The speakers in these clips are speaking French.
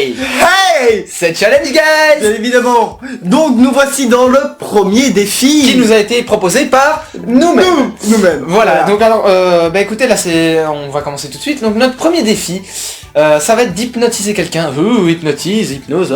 Hey! Hey! C'est Challenge Guys! Bien évidemment. Donc nous voici dans le premier défi Qui nous a été proposé par nous-mêmes. Nous-mêmes. Voilà, donc alors, bah écoutez, là on va commencer tout de suite. Donc notre premier défi, ça va être d'hypnotiser quelqu'un. Hypnose,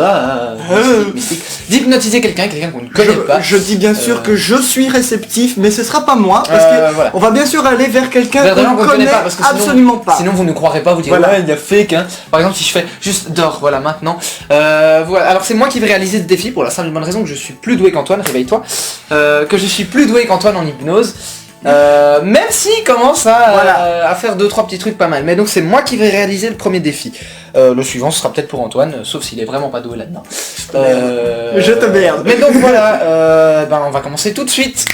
mystique. D'hypnotiser quelqu'un qu'on ne connaît pas. Je dis bien sûr que je suis réceptif, mais ce sera pas moi, parce que voilà. on va bien sûr aller vers quelqu'un Vers des gens qu'on qu'on ne connaît connaît pas, parce que absolument pas. Sinon vous ne croirez pas, vous direz Voilà. ouais, il y a fake hein. Par exemple si je fais juste dors, voilà maintenant. Voilà, alors c'est moi qui vais réaliser ce défi pour la simple et bonne raison que je suis plus doué qu'Antoine, réveille-toi. Que je suis plus doué qu'Antoine en hypnose. Même s'il commence à faire 2-3 petits trucs pas mal. Mais donc c'est moi qui vais réaliser le premier défi. Le suivant ce sera peut-être pour Antoine, sauf s'il est vraiment pas doué là-dedans. Je te merde. Mais donc voilà, on va commencer tout de suite.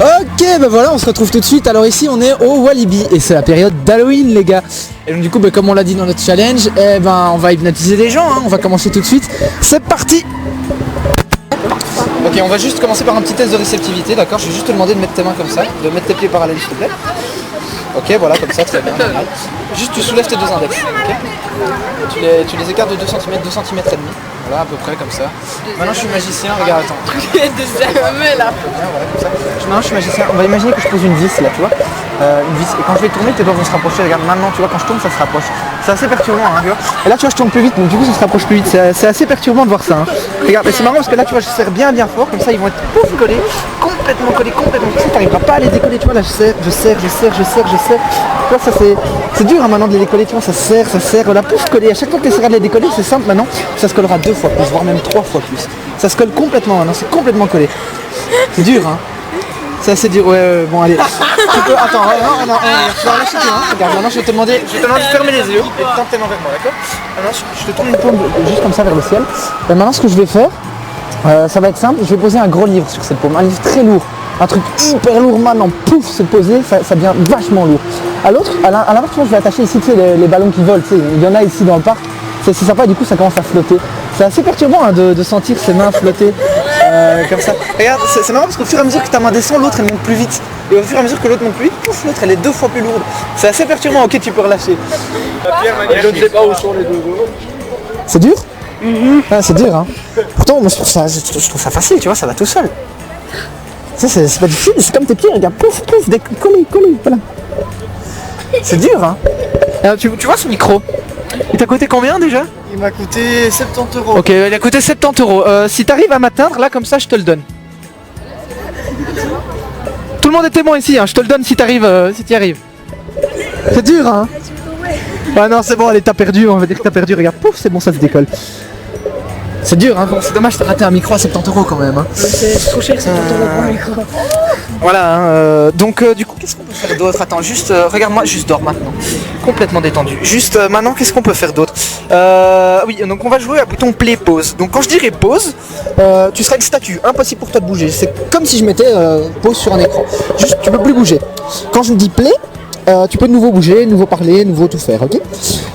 Ok, bah voilà, on se retrouve tout de suite. Alors ici, on est au Walibi et c'est la période d'Halloween, les gars. Et donc du coup, bah, comme on l'a dit dans notre challenge, on va hypnotiser les gens. Hein. On va commencer tout de suite. C'est parti. Ok, on va juste commencer par un petit test de réceptivité, d'accord? Je vais juste te demander de mettre tes mains comme ça, de mettre tes pieds parallèles, s'il te plaît. Ok, voilà, comme ça, très bien. Juste, tu soulèves tes deux index, ok? Tu les écartes de 2 cm, 2 cm et demi. Voilà, à peu près, comme ça. Maintenant, je suis magicien, regarde, attends. Bien, voilà, comme ça. Maintenant, je suis magicien. On va imaginer que je pose une vis, là, tu vois. Une vis. Et quand je vais tourner, tes doigts vont se rapprocher. Regarde, maintenant, tu vois, quand je tourne, ça se rapproche. C'est assez perturbant, hein, tu vois. Et là, tu vois, je tourne plus vite, donc du coup, ça se rapproche plus vite. C'est assez perturbant de voir ça. Hein. Regarde, mais c'est marrant parce que là, tu vois, je serre bien fort, comme ça, ils vont être pouf collés, complètement collés. Tu sais, t'arriveras pas à les décoller, tu vois. Là, je serre. Tu vois, ça c'est dur hein, maintenant de les décoller, tu vois, ça serre, voilà, pouf collé. À chaque fois que tu essaieras de les décoller, c'est simple maintenant, ça se collera 2 fois plus, voire même 3 fois plus. Ça se colle complètement maintenant, c'est complètement collé. C'est dur, hein. C'est assez dur, ouais, bon allez. Tu peux, attends, non, tu vas relâcher tes mains. Regarde, maintenant je vais te demander de fermer les yeux et de tendre tes mains vers moi, d'accord? Maintenant je te tourne une paume juste comme ça vers le ciel. Et maintenant ce que je vais faire, ça va être simple, je vais poser un gros livre sur cette paume, un livre très lourd. Un truc hyper lourd maintenant, pouf, se poser, ça devient vachement lourd. À l'autre, à l'avant, tu vois, je vais attacher ici, tu sais, les ballons qui volent, tu sais, il y en a ici dans le parc. C'est sympa, du coup, ça commence à flotter. C'est assez perturbant hein, de sentir ses mains flotter comme ça. Regarde, c'est marrant parce qu'au fur et à mesure que ta main descend, l'autre elle monte plus vite. Et au fur et à mesure que l'autre monte plus vite, pouf, l'autre elle est 2 fois plus lourde. C'est assez perturbant, ok, tu peux relâcher. Je ne sais pas où sont les deux. C'est dur Ah, c'est dur, hein. Pourtant, moi, je trouve ça facile, tu vois, ça va tout seul. C'est pas difficile, c'est comme tes pieds, regarde, pouf, collé, voilà. C'est dur, hein. Alors, tu vois ce micro, il t'a coûté combien déjà? Il m'a coûté 70 €. Ok, il a coûté 70 €. Si t'arrives à m'atteindre, là, comme ça, je te le donne. Tout le monde est témoin ici, hein. Je te le donne si t'arrives, si t'y arrives. C'est dur, hein. Ah non, c'est bon, allez, t'as perdu, on va dire que t'as perdu, regarde, pouf, c'est bon, ça se décolle. C'est dur, hein, c'est dommage, t'as raté un micro à 70 € quand même. Hein. C'est trop cher, 70 € pour un micro. Voilà, donc du coup, qu'est-ce qu'on peut faire d'autre? Attends, juste, regarde-moi, juste dors maintenant. Complètement détendu. Juste, maintenant, qu'est-ce qu'on peut faire d'autre? Oui, donc on va jouer à bouton play pause. Donc quand je dirais pause, tu seras une statue, impossible pour toi de bouger. C'est comme si je mettais pause sur un écran. Juste, tu peux plus bouger. Quand je dis play, tu peux de nouveau bouger, de nouveau parler, de nouveau tout faire, ok?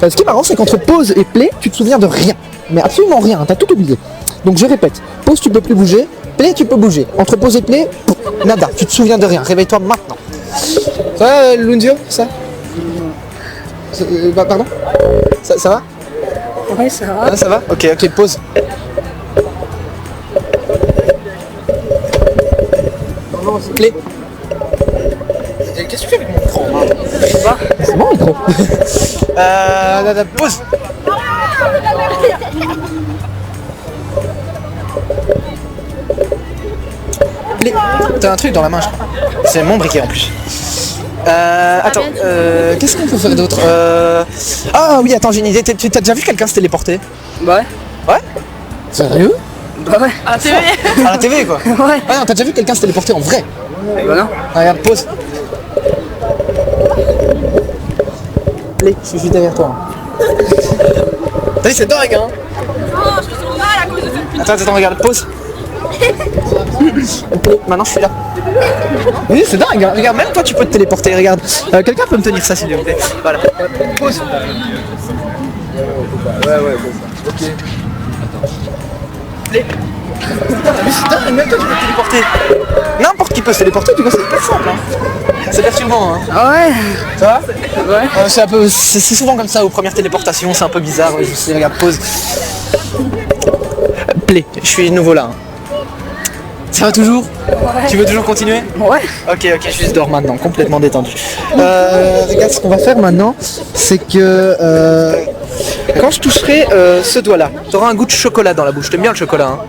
Ce qui est marrant, c'est qu'entre pause et play, tu te souviens de rien. Mais absolument rien, t'as tout oublié. Donc je répète, pause tu peux plus bouger, play tu peux bouger. Entre pause et play, nada, tu te souviens de rien, réveille-toi maintenant. Ça va Lunzio, ça pardon ça va? Ouais, ça va. Ah, ça va? Ok, pause. Play. Qu'est-ce que tu fais avec mon micro? C'est mon micro. Pause. T'as un truc dans la main, je crois. C'est mon briquet en plus. Attends, qu'est-ce qu'on peut faire d'autre? Ah oui, attends, j'ai une idée. T'as déjà vu quelqu'un se téléporter? Ouais. Ouais? Sérieux? Bah ouais. À la TV. À la TV quoi? Ouais. Ah non, t'as déjà vu quelqu'un se téléporter en vrai? Bah non. Regarde, pause. Allez, je suis derrière toi. T'as vu, c'est dingue, hein? Oh, je me sens mal à cause de cette Attends, regarde, pause. Maintenant je suis là. Oui, c'est dingue, hein. Regarde, même toi tu peux te téléporter, regarde. Quelqu'un peut me tenir ça s'il vous plaît. Voilà. Pause. Ouais, ok. Attends. Play. T'as vu, c'est dingue, même toi tu peux te téléporter. N'importe qui peut se téléporter, du coup c'est hyper simple. Hein. C'est perturbant. Hein. Ah ouais. Ça va? Ouais. C'est souvent comme ça aux premières téléportations, c'est un peu bizarre. Je sais, regarde, pause. Play, je suis nouveau là. Hein. Ça va toujours? Ouais. Tu veux toujours continuer? Ouais. Ok, je juste dors maintenant, complètement détendu. Regarde, ce qu'on va faire maintenant, c'est que quand je toucherai ce doigt-là, tu auras un goût de chocolat dans la bouche. T'aimes bien le chocolat, hein?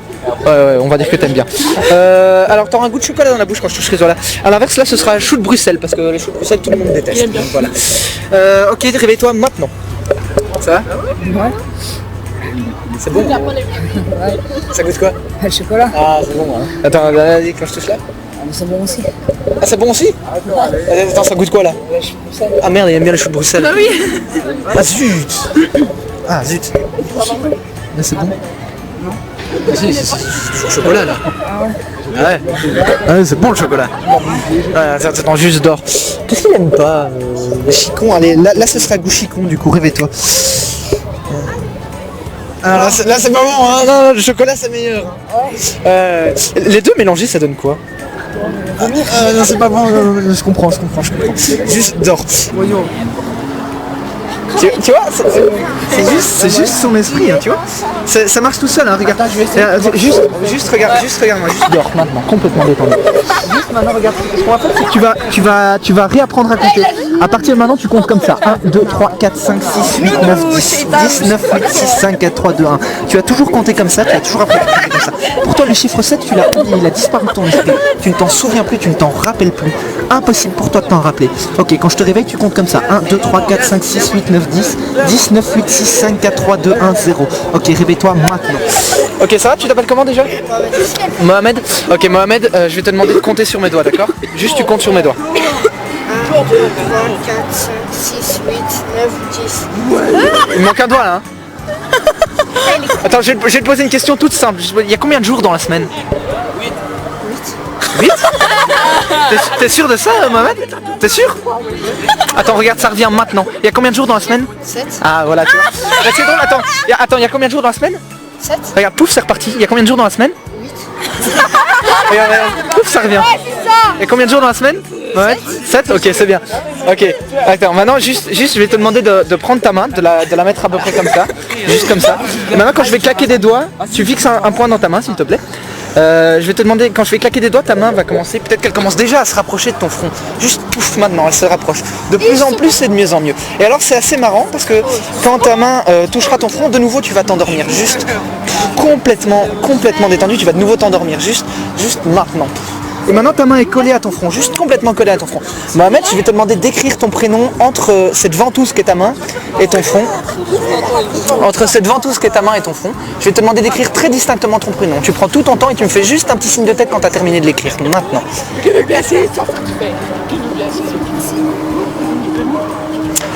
Ouais, on va dire que t'aimes bien. Alors, tu auras un goût de chocolat dans la bouche quand je toucherai ce doigt-là. À l'inverse, là, ce sera un chou de Bruxelles, parce que les choux de Bruxelles, tout le monde déteste. J'aime bien. Donc, voilà. Ok, réveille-toi maintenant. Ça va? Ouais. C'est bon? Ça goûte quoi? Le chocolat. Ah, c'est bon, hein. Attends, vas-y, quand je touche là. C'est bon aussi. Ah, c'est bon aussi? Attends, ça goûte quoi là? Ah merde, il aime bien le chou de Bruxelles. Bah oui. Ah zut! Ah zut! Là c'est bon? Non. Ah si, c'est toujours chocolat là. Ah ouais? Ah ouais, c'est bon le chocolat. Ouais, attends, juste dors. Qu'est-ce qu'il aime pas? Le chicon, allez, là ce sera goût chicon du coup, réveille-toi. Ah, là c'est pas bon, hein? Non, le chocolat c'est meilleur. Les deux mélangés ça donne quoi? Non c'est pas bon, je comprends. Juste dors. Tu vois, c'est juste son esprit, hein, tu vois. Ça marche tout seul, hein, regarde. Juste regarde-moi, juste dors maintenant, complètement détendu. Juste maintenant, regarde, ce qu'on va faire, c'est que tu vas réapprendre à compter. À partir de maintenant, tu comptes comme ça. 1, 2, 3, 4, 5, 6, 8, 9, 10, 10, 9, 8, 6, 5, 4, 3, 2, 1. Tu as toujours compté comme ça, tu as toujours appris à compter comme ça. Pour toi, le chiffre 7, tu l'as oublié, il a disparu de ton esprit. Tu ne t'en souviens plus, tu ne t'en rappelles plus. Impossible pour toi de t'en rappeler. Ok, quand je te réveille, tu comptes comme ça. 1, 2, 3, 4, 5, 6, 8, 9, 10, 10, 9, 8, 6, 5, 4, 3, 2, 1, 0. Ok, réveille-toi maintenant. Ok, ça va? Tu t'appelles comment déjà? Mohamed. Ok, Mohamed, je vais te demander de compter sur mes doigts, d'accord? Juste tu comptes sur mes doigts. 1, 2, 3, 4, 5, 6, 8, 9, 10. Il me manque un doigt là. Hein. Attends, je vais te poser une question toute simple. Il y a combien de jours dans la semaine? 8. 8? T'es sûr de ça, Mohamed? T'es sûr? Attends, regarde, ça revient maintenant. Il y a combien de jours dans la semaine? 7. Ah voilà, tu vois. Bah, c'est drôle, attends, il y a combien de jours dans la semaine? 7. Regarde, pouf, c'est reparti. Il y a combien de jours dans la semaine? 8. Regarde, pouf, ça revient. Il y a combien de jours dans la semaine? Ouais, 7. Ok, c'est bien. Ok, attends, maintenant juste je vais te demander de prendre ta main, de la mettre à peu près comme ça. Juste comme ça. Et maintenant quand je vais claquer des doigts, tu fixes un point dans ta main s'il te plaît. Je vais te demander, quand je vais claquer des doigts, ta main va commencer, peut-être qu'elle commence déjà à se rapprocher de ton front. Juste pouf, maintenant, elle se rapproche. De plus en plus et de mieux en mieux. Et alors c'est assez marrant parce que quand ta main touchera ton front, de nouveau tu vas t'endormir. Juste complètement détendu, tu vas de nouveau t'endormir. Juste maintenant. Et maintenant ta main est collée à ton front, juste complètement collée à ton front. Mohamed, je vais te demander d'écrire ton prénom entre cette ventouse qui est ta main et ton front. Entre cette ventouse qui est ta main et ton front, je vais te demander d'écrire très distinctement ton prénom. Tu prends tout ton temps et tu me fais juste un petit signe de tête quand tu as terminé de l'écrire. Maintenant.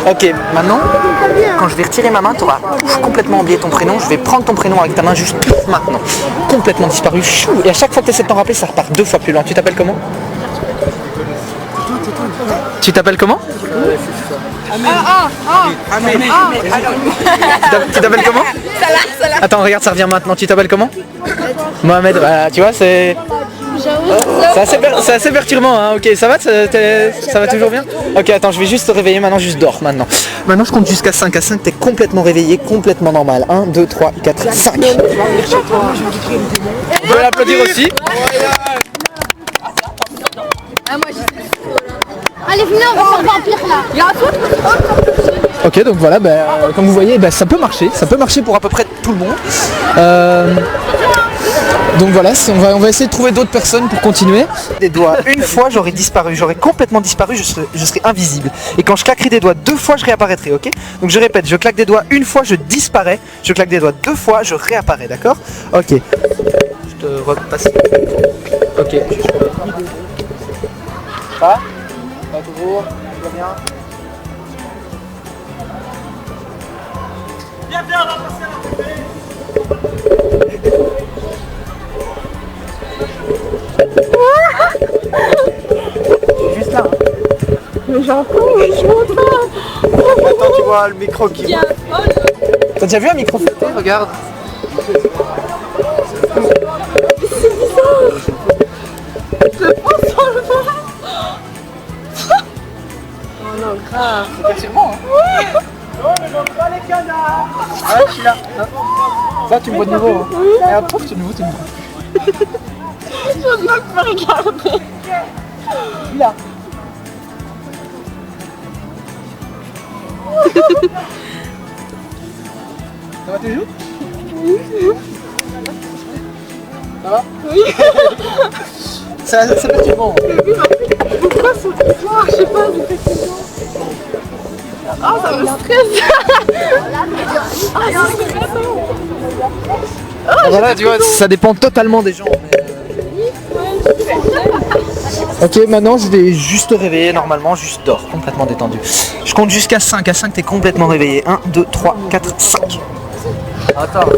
Ok, maintenant, quand je vais retirer ma main, tu auras complètement oublié ton prénom. Je vais prendre ton prénom avec ta main juste maintenant. Complètement disparu. Chou. Et à chaque fois que tu essaies de t'en rappeler, ça repart 2 fois plus loin. Tu t'appelles comment? Tu t'appelles comment? Tu t'appelles comment? Attends, regarde, ça revient maintenant. Tu t'appelles comment? Mohamed. Bah, tu vois, c'est assez perturbant, hein. Ok, ça va? Ça va toujours bien? Ok, attends, je vais juste te réveiller maintenant, juste dors maintenant. Maintenant, je compte jusqu'à 5. À 5, t'es complètement réveillé, complètement normal. 1, 2, 3, 4, 5. On peut l'applaudir aussi. Allez, venez, on va faire vampire là. Ok, donc voilà, comme vous voyez, ça peut marcher pour à peu près tout le monde. Donc voilà, on va essayer de trouver d'autres personnes pour continuer. Des doigts, une fois j'aurais disparu, j'aurais complètement disparu, je serais invisible. Et quand je claquerai des doigts 2 fois, je réapparaîtrai, ok? Donc je répète, je claque des doigts une fois, je disparais, je claque des doigts 2 fois, je réapparais, d'accord? Ok. Je te repasse. Ok. Pas toujours, tout va bien. Juste là. Mais j'entends, je m'entends. Attends, tu vois le micro qui... T'as déjà vu un micro flotter? Regarde. Je pense Là, tu me vois de nouveau. Hein. Regarde, pouf, tu me vois, tu me vois. Je ne peux pas regarder. Là. Ça va toujours? Ça va? Oui. C'est perturbant. Pourquoi ce soir? Je sais pas, c'est fatigant. Oh, ça me stresse. Ah, c'est stressant. Voilà, tu vois, ça dépend totalement des gens. Ok, maintenant je vais juste te réveiller normalement, juste dors, complètement détendu. Je compte jusqu'à 5, à 5 t'es complètement réveillé. 1, 2, 3, 4, 5. Attends.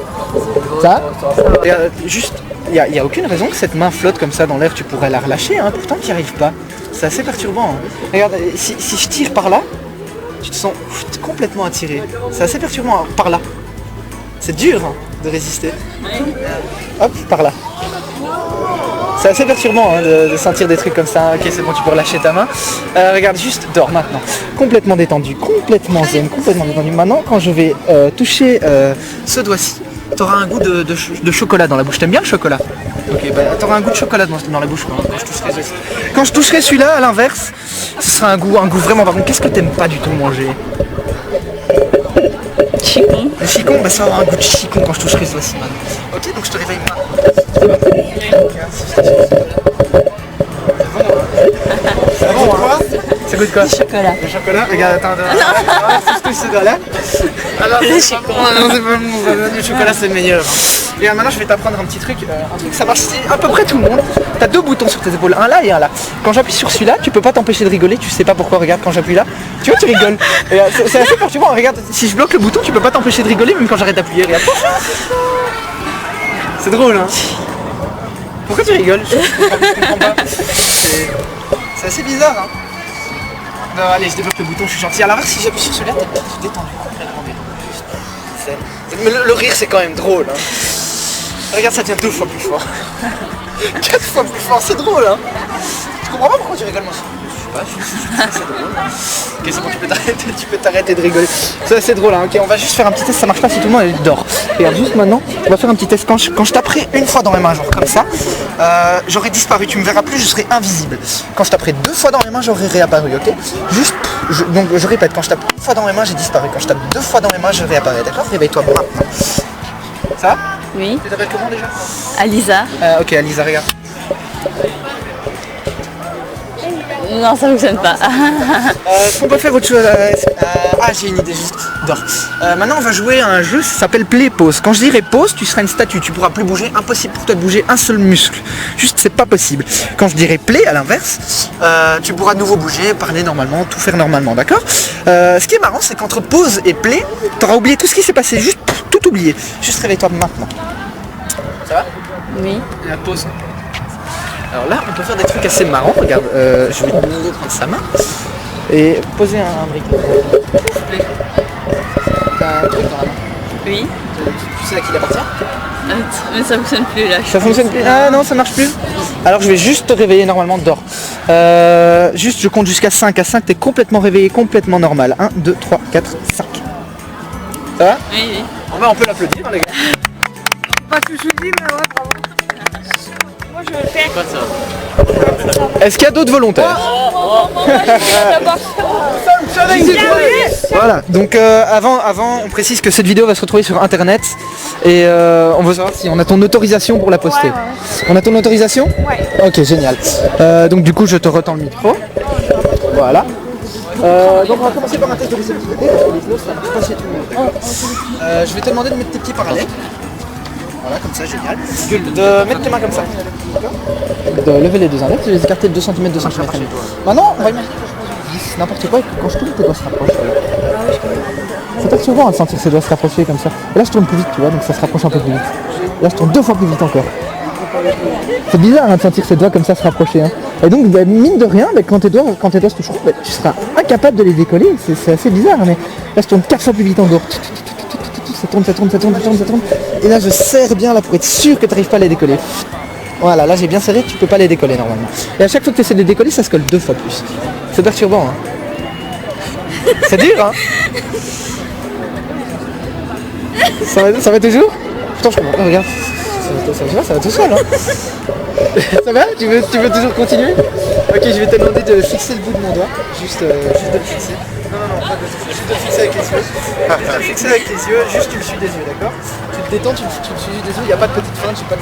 Ça juste, il n'y a aucune raison que cette main flotte comme ça dans l'air, tu pourrais la relâcher, hein, pourtant tu n'y arrives pas. C'est assez perturbant. Hein. Regarde, si je tire par là, tu te sens complètement attiré. C'est assez perturbant, hein, par là. C'est dur hein, de résister. Hop, par là. C'est assez perturbant hein, de sentir des trucs comme ça. Ok, c'est bon, tu peux relâcher ta main. Regarde, juste dors maintenant. Complètement détendu, complètement zen, complètement détendu. Maintenant, quand je vais toucher ce doigt-ci, tu auras un goût de chocolat dans la bouche. T'aimes bien le chocolat? Ok, bah tu auras un goût de chocolat dans la bouche quand je toucherai celui-ci. Quand je toucherai celui-là, à l'inverse, ce sera un goût vraiment par contre. Qu'est-ce que t'aimes pas du tout manger? Chicon. Le chicon, bah ça aura un goût de chicon quand je toucherai ce doigt-ci maintenant. Ok, donc je te réveille maintenant. C'est bon, hein? Ça goûte quoi? Du chocolat. Le chocolat? Regarde, attends, c'est ce que je te dois là. Alors, Le chicon. non, c'est pas bon, le chocolat c'est le meilleur. Regarde, maintenant je vais t'apprendre un petit truc, ça marche à peu près tout le monde. T'as deux boutons sur tes épaules, un là et un là. Quand j'appuie sur celui-là, tu peux pas t'empêcher de rigoler, tu sais pas pourquoi, regarde, quand j'appuie là, tu vois, tu rigoles. C'est assez perturbant, regarde, si je bloque le bouton, tu peux pas t'empêcher de rigoler même quand j'arrête d'appuyer, regarde. C'est drôle, hein? Pourquoi tu rigoles? Je comprends pas. C'est assez bizarre, hein? Non, allez, je débloque le bouton, je suis gentil. À l'inverse, si j'appuie sur celui-là, t'es détendu, complètement détendu. Mais le rire, c'est quand même drôle, hein? Regarde, ça devient 2 fois plus fort. 4 fois plus fort, c'est drôle, hein? Je comprends pas pourquoi tu rigoles, moi. Je sais pas, c'est drôle. Ok, c'est bon, tu peux t'arrêter de rigoler. C'est assez drôle, hein? Ok, on va juste faire un petit test, ça marche pas si tout le monde dort. Regarde, juste maintenant, on va faire un petit test. Quand je taperai une fois dans mes mains, genre comme ça, j'aurai disparu, tu me verras plus, je serai invisible. Quand je taperai 2 fois dans mes mains, j'aurai réapparu, ok? Juste, donc je répète, quand je tape 1 fois dans mes mains, j'ai disparu. Quand je tape 2 fois dans mes mains, je réapparais, d'accord? Réveille-toi maintenant. Ça va? Oui. Tu t'appelles comment déjà? Alisa. Ok, Alisa, regarde. Non, ça fonctionne pas. Est-ce qu'on peut faire autre chose? J'ai une idée, juste dors. Maintenant, on va jouer à un jeu, ça s'appelle Play Pause. Quand je dirai pause, tu seras une statue, tu pourras plus bouger, impossible pour toi de bouger un seul muscle. Juste, c'est pas possible. Quand je dirai play, à l'inverse, tu pourras de nouveau bouger, parler normalement, tout faire normalement, d'accord? Ce qui est marrant, c'est qu'entre pause et play, t'auras oublié tout ce qui s'est passé, juste tout oublié. Juste réveille-toi maintenant. Ça va? Oui. La pause. Alors là, on peut faire des trucs assez marrants. Regarde, je vais te demander de prendre sa main et poser un briquet. T'as un truc dans la main. Oui. Tu sais à qui il appartient? Mais ça fonctionne plus là. Ça fonctionne plus? Ah non, ça marche plus. Alors je vais juste te réveiller normalement, dors. Juste, je compte jusqu'à 5. À 5, t'es complètement réveillé, complètement normal. 1, 2, 3, 4, 5. Ça va? Oui, oui. Bon, bah, on peut l'applaudir, hein, les gars. Pas tout souci, mais ouais, bravo. Moi, je vais le faire. Est-ce qu'il y a d'autres volontaires? Voilà, donc avant on précise que cette vidéo va se retrouver sur internet et on veut savoir si on a ton autorisation pour la poster. Ouais. On a ton autorisation? Ouais. Ok, génial. Donc du coup je te retends le micro. Voilà. Donc on va commencer par un test de réceptivité parce que les flots ça marche pas chez tout le monde. Je vais te demander de mettre tes pieds parallèles. Voilà, comme ça, génial. De mettre tes mains comme ça. De lever les deux index, de les écarter de 2 cm, 2 cm. Maintenant, on va imaginer que je pose 10, n'importe quoi, et que quand je tourne, tes doigts se rapprochent. C'est perturbant de sentir ses doigts se rapprocher comme ça. Et là, je tourne plus vite, tu vois, donc ça se rapproche un peu plus vite. Là, je tourne 2 fois plus vite encore. C'est bizarre hein, de sentir ses doigts comme ça se rapprocher. Hein. Et donc, bah, mine de rien, bah, quand tes doigts se toucheront, bah, tu seras incapable de les décoller. C'est assez bizarre, mais là, je tourne 4 fois plus vite encore. Ça tourne, ça tourne, ça tourne, ça tourne, ça tourne. Et là, je serre bien là pour être sûr que tu n'arrives pas à les décoller. Voilà, là j'ai bien serré, tu peux pas les décoller normalement. Et à chaque fois que tu essaies de les décoller, ça se colle 2 fois plus. C'est perturbant, hein. C'est dur, hein. Ça va toujours? Putain, je comprends pas, regarde. Ça va tout seul, hein. Ça va tu veux toujours continuer? Ok, je vais te demander de fixer le bout de mon doigt. Juste de le fixer. Non, pas de juste de le fixer avec les yeux. Juste de le fixer avec les yeux, juste tu le suis des yeux, d'accord? Tu te détends, tu le suis des yeux, il n'y a pas de petite feinte, j'ai pas de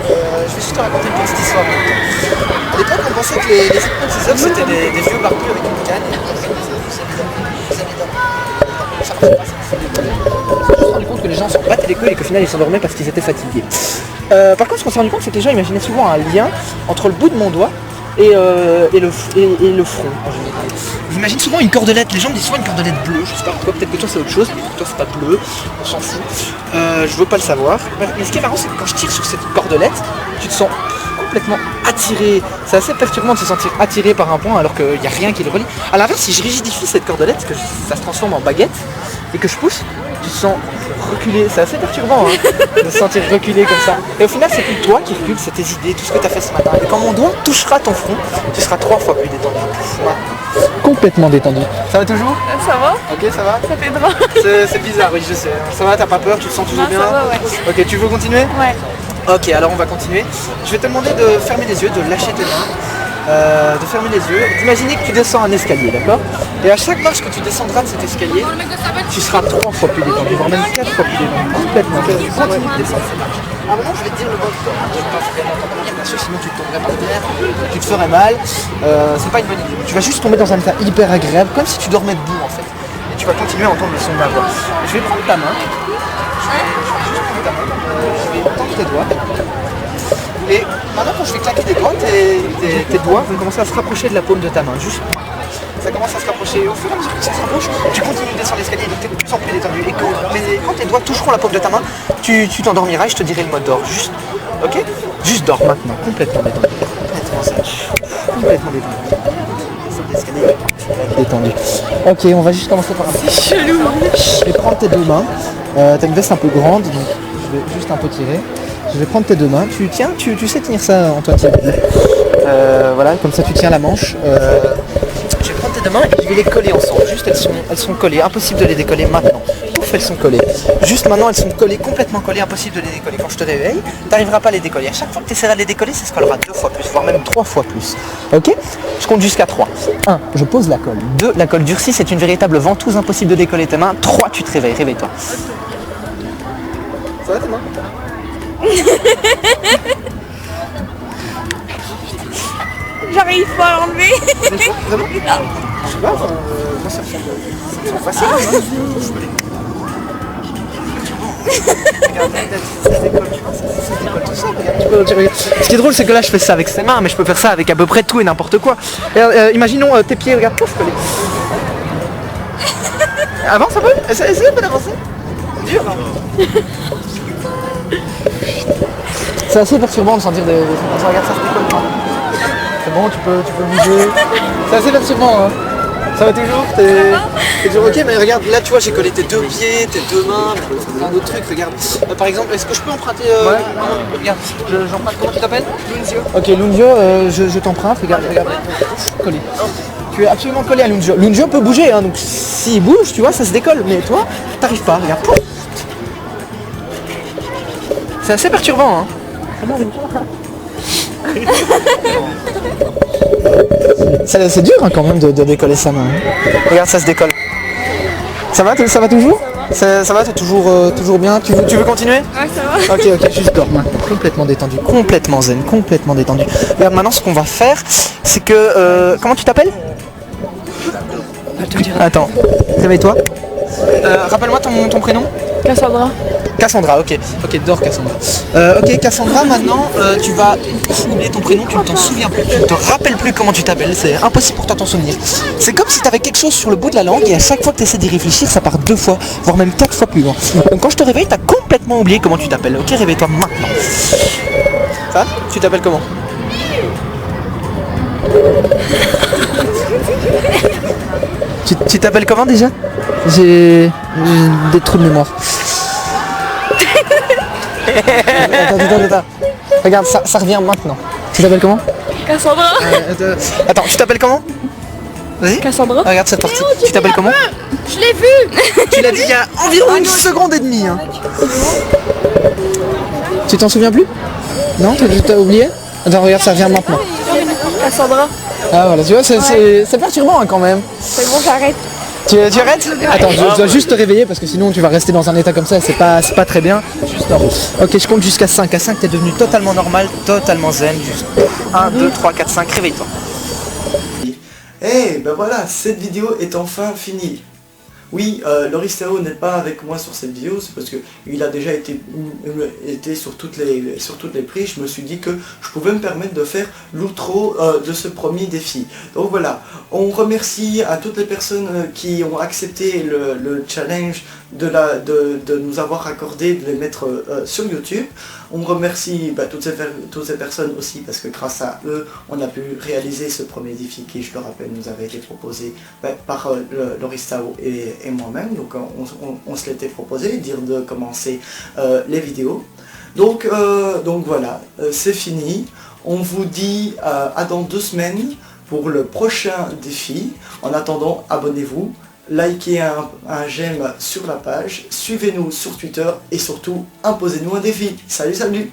je vais juste te raconter une petite histoire. À l'époque, on pensait que les hypnotiseurs c'était des vieux barbus avec une canne. Ça marchait pas, ça. Je me suis rendu compte que les gens s'en battaient les couilles et qu'au final ils s'endormaient parce qu'ils étaient fatigués. Par contre, ce qu'on s'est rendu compte, c'est que les gens imaginaient souvent un lien entre le bout de mon doigt et le front en général. Ils imaginent souvent une cordelette, les gens me disent souvent une cordelette bleue, je sais pas pourquoi, peut-être que toi c'est autre chose, peut-être que toi c'est pas bleu, on s'en fout, je veux pas le savoir. Mais ce qui est marrant, c'est que quand je tire sur cette cordelette, tu te sens complètement attiré. C'est assez perturbant de se sentir attiré par un point alors qu'il n'y a rien qui le relie. A l'inverse, si je rigidifie cette cordelette, que ça se transforme en baguette et que je pousse, tu te sens reculer. C'est assez perturbant hein, de se sentir reculer comme ça. Et au final, c'est plus toi qui recule, c'est tes idées, tout ce que tu as fait ce matin. Et quand mon doigt touchera ton front, tu seras 3 fois plus détendu. Complètement détendu. Ça va toujours? Ça va? Ok, ça va? Ça fait drôle. C'est bizarre, oui, je sais. Ça va, t'as pas peur, tu te sens toujours Non, bien? ça va, ouais. Ok, tu veux continuer? Ouais. Ok, alors on va continuer. Je vais te demander de fermer les yeux, de lâcher tes mains, de fermer les yeux, d'imaginer que tu descends un escalier, d'accord? Et à chaque marche que tu descendras de cet escalier, tu seras 3 fois plus détendu, voire même 4 fois plus détendu, complètement. Tu continues de descendre ces marches. À un moment, je vais te dire le bon temps. Je vais pas vraiment t'endormir, bien sûr, sinon tu te tomberais par terre, tu te ferais mal. C'est pas une bonne idée. Tu vas juste tomber dans un état hyper agréable, comme si tu dormais debout en fait. Et tu vas continuer à entendre le son de ma voix. Je vais prendre ta main. Je vais tendre tes doigts. Et maintenant quand je vais claquer des doigts, tes doigts vont commencer à se rapprocher de la paume de ta main. Juste. Ça commence à se rapprocher. Et au fur et à mesure que ça se rapproche, tu continues de descendre l'escalier, donc tu es de plus en plus détendu. Et quand tes doigts toucheront la paume de ta main, tu t'endormiras et je te dirai le mot d'or. Juste. Ok? Juste dors maintenant. Complètement détendu. Complètement sage. Complètement détendu. Détendu. Ok, on va juste commencer par un petit. C'est chelou. Je vais prendre tes 2 mains. T'as une veste un peu grande, donc je vais juste un peu tirer. Je vais prendre tes 2 mains. Tu sais tenir ça, Antoine Thierry. Voilà, comme ça tu tiens la manche. Je vais prendre tes 2 mains et je vais les coller ensemble. Juste elles sont collées. Impossible de les décoller maintenant. Ouf, elles sont collées. Juste maintenant elles sont collées, complètement collées. Impossible de les décoller. Quand je te réveille, t'arriveras pas à les décoller. À chaque fois que tu essaieras de les décoller, ça se collera 2 fois plus, voire même 3 fois plus. Ok? Je compte jusqu'à 3. 1. Je pose la colle. 2. La colle durcit, c'est une véritable ventouse, impossible de décoller tes mains. 3. Tu te réveilles. Réveille-toi. Ça va tes mains? J'arrive pas à l'enlever. Vraiment? Je sais pas, moi ça me semble facile. Regarde, ça se décolle, tu vois, ça se décolle tout ça. Regarde. Ce qui est drôle, c'est que là je fais ça avec ses mains, mais je peux faire ça avec à peu près tout et n'importe quoi. Imaginons tes pieds, regarde, pouf, collés. Avance un peu, essaye un peu d'avancer. C'est dur, hein. C'est assez perturbant de sentir des trucs comme ça. Regarde, ça se décolle pas. C'est bon, tu peux bouger. C'est assez perturbant, hein. Ça va toujours? T'es toujours ok? Mais regarde, là tu vois, j'ai collé tes 2 pieds, tes 2 mains, plein d'autres trucs, regarde. Par exemple, est-ce que je peux emprunter regarde, j'emprunte, comment tu t'appelles? Lunzio. Ok, Lunzio, je t'emprunte, regarde, collé. Tu es absolument collé à Lunzio. Lunzio peut bouger, hein, donc s'il bouge, tu vois, ça se décolle. Mais toi, t'arrives pas, regarde. C'est assez perturbant, hein. C'est dur hein, quand même de décoller sa main. Hein. Regarde, ça se décolle. Ça va toujours? Ça va, t'es toujours bien? Tu veux continuer? Ouais, ça va. Ok, juste dors maintenant. Complètement détendu, complètement zen, complètement détendu. Regarde, maintenant ce qu'on va faire, c'est que... comment tu t'appelles? Attends, réveille-toi. Rappelle-moi ton prénom? Cassandra. Cassandra, ok, dors Cassandra. Ok Cassandra, maintenant tu vas oublier ton prénom, tu ne t'en souviens plus, tu ne te rappelles plus comment tu t'appelles, c'est impossible pour toi t'en souvenir. C'est comme si tu avais quelque chose sur le bout de la langue et à chaque fois que tu essaies d'y réfléchir, ça part 2 fois, voire même 4 fois plus loin. Donc quand je te réveille, tu as complètement oublié comment tu t'appelles. Ok, réveille-toi maintenant. Ça? Tu t'appelles comment? Tu t'appelles comment déjà? J'ai des trous de mémoire. Attends. Regarde, ça revient maintenant. Tu t'appelles comment? Cassandra. Attends, tu t'appelles comment? Vas-y. Cassandra. Regarde cette partie. Tu t'appelles comment? Je l'ai vu. Tu l'as dit il y a environ une seconde et demie. Hein. Tu t'en souviens plus? Non, t'as oublié? Attends, regarde, ça revient maintenant. Cassandra. Ah voilà, tu vois, c'est perturbant hein, quand même. C'est bon, j'arrête. Tu arrêtes? Attends, je dois juste te réveiller parce que sinon tu vas rester dans un état comme ça, c'est pas très bien. Juste dors. Ok, je compte jusqu'à 5. À 5, t'es devenu totalement normal, totalement zen. Juste 1, 2, 3, 4, 5, réveille-toi. Eh ben voilà, cette vidéo est enfin finie. Oui, Loris Tao n'est pas avec moi sur cette vidéo, c'est parce qu'il a déjà été sur toutes les prises. Je me suis dit que je pouvais me permettre de faire l'outro de ce premier défi. Donc voilà, on remercie à toutes les personnes qui ont accepté le challenge de nous avoir accordé de les mettre sur YouTube. On remercie toutes ces personnes aussi parce que grâce à eux, on a pu réaliser ce premier défi qui, je le rappelle, nous avait été proposé par Loris Tao et moi-même. Donc on se l'était proposé, dire de commencer les vidéos. Donc voilà, c'est fini. On vous dit à dans 2 semaines pour le prochain défi. En attendant, abonnez-vous. Likez un j'aime sur la page, suivez-nous sur Twitter et surtout imposez-nous un défi. Salut, salut!